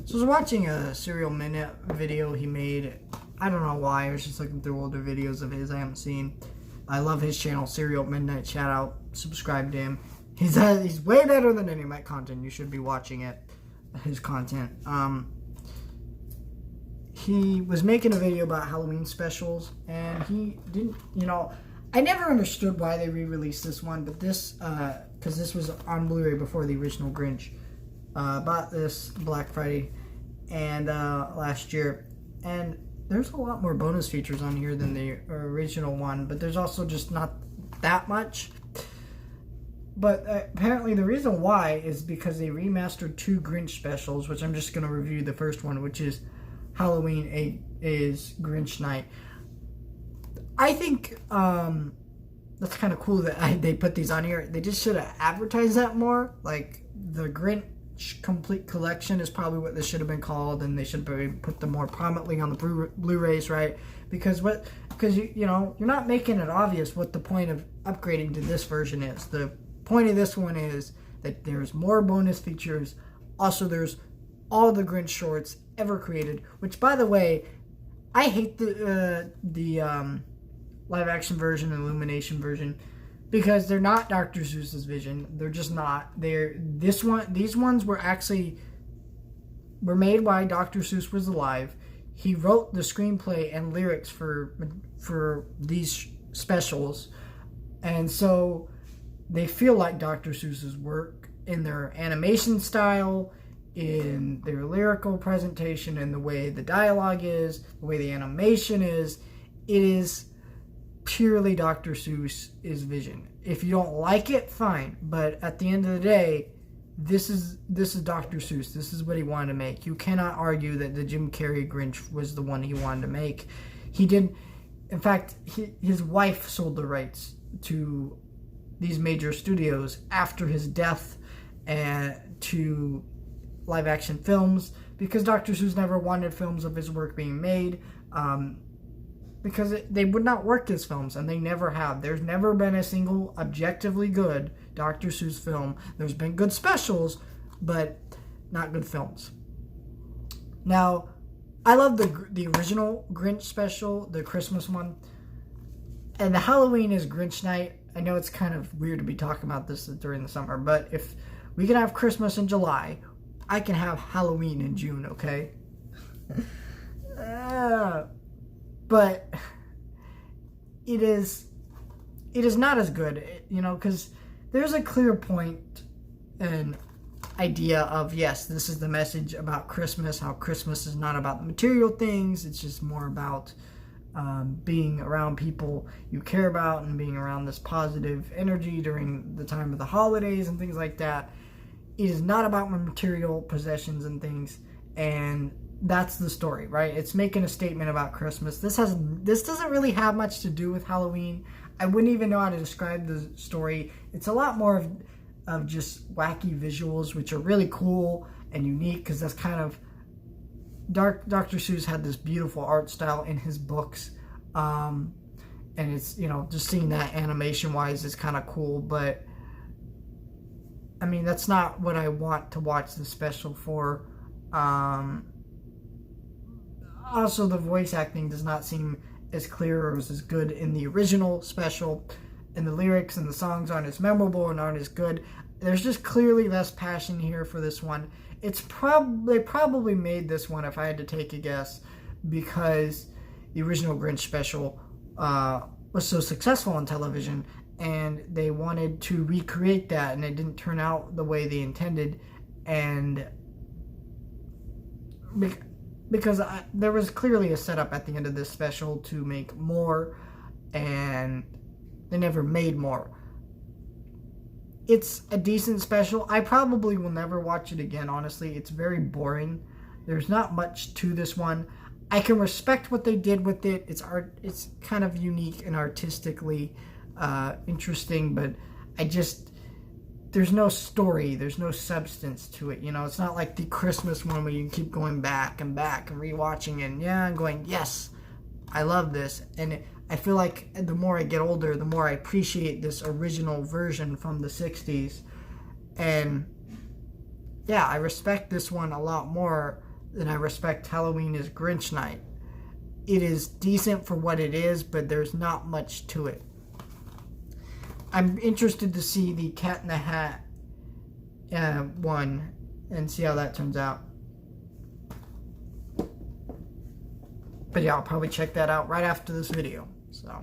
So I was watching a Serial Minute video he made. I don't know why. I was just looking through older videos of his I haven't seen. I love his channel, Serial Midnight. Shout out. Subscribe to him. He's way better than any of my content. You should be watching it. His content. He was making a video about Halloween specials, and he didn't, I never understood why they re-released this one, but this, because this was on Blu-ray before the original Grinch. Bought this Black Friday and last year, and there's a lot more bonus features on here than the original one, but there's also just not that much. But apparently the reason why is because they remastered 2 Grinch specials, which I'm just going to review the first one, which is Halloween is Grinch Night. I think that's kind of cool that they put these on here. They just should have advertised that more. Like, the Grinch Complete Collection is probably what this should have been called, and they should put them more prominently on the Blu-rays, right? Because you're not making it obvious what the point of upgrading to this version is. The point of this one is that there's more bonus features. Also, there's all the Grinch shorts ever created, which, by the way, I hate the live action version and Illumination version because they're not Dr. Seuss's vision. They're just not. These ones were made while Dr. Seuss was alive. He wrote the screenplay and lyrics for these specials, and so they feel like Dr. Seuss's work in their animation style, in their lyrical presentation, and the way the dialogue is, the way the animation is. It is purely Dr. Seuss's vision. If you don't like it, fine. But at the end of the day, this is Dr. Seuss. This is what he wanted to make. You cannot argue that the Jim Carrey Grinch was the one he wanted to make. He didn't. In fact, his wife sold the rights to these major studios after his death and to live action films, because Dr. Seuss never wanted films of his work being made, because they would not work as films, and they never have. There's never been a single objectively good Dr. Seuss film. There's been good specials, but not good films. Now, I love the original Grinch special, the Christmas one, and the Halloween is Grinch Night. I know it's kind of weird to be talking about this during the summer, but if we can have Christmas in July, I can have Halloween in June, okay? But it is not as good, because there's a clear point and idea of, yes, this is the message about Christmas, how Christmas is not about the material things, it's just more about being around people you care about and being around this positive energy during the time of the holidays and things like that. It is not about material possessions and things, and that's the story, right? It's making a statement about Christmas. This doesn't really have much to do with Halloween. I wouldn't even know how to describe the story. It's a lot more of just wacky visuals, which are really cool and unique, because that's kind of Dr. Seuss had this beautiful art style in his books, and it's, just seeing that animation wise is kind of cool. But I mean, that's not what I want to watch the special for. Also, the voice acting does not seem as clear or as good in the original special, and the lyrics and the songs aren't as memorable and aren't as good. There's just clearly less passion here for this one. They probably made this one, if I had to take a guess, because the original Grinch special was so successful on television, and they wanted to recreate that, and it didn't turn out the way they intended, and because there was clearly a setup at the end of this special to make more, and they never made more. It's a decent special. I probably will never watch it again, honestly. It's very boring. There's not much to this one. I can respect what they did with it. It's kind of unique and artistically interesting, but there's no story, there's no substance to it. It's not like the Christmas one where you keep going back and back and rewatching it, and going, yes, I love this. And I feel like the more I get older, the more I appreciate this original version from the 60s. And yeah, I respect this one a lot more then I respect Halloween as Grinch Night. It is decent for what it is, but there's not much to it. I'm interested to see the Cat in the Hat one and see how that turns out. But yeah, I'll probably check that out right after this video. So.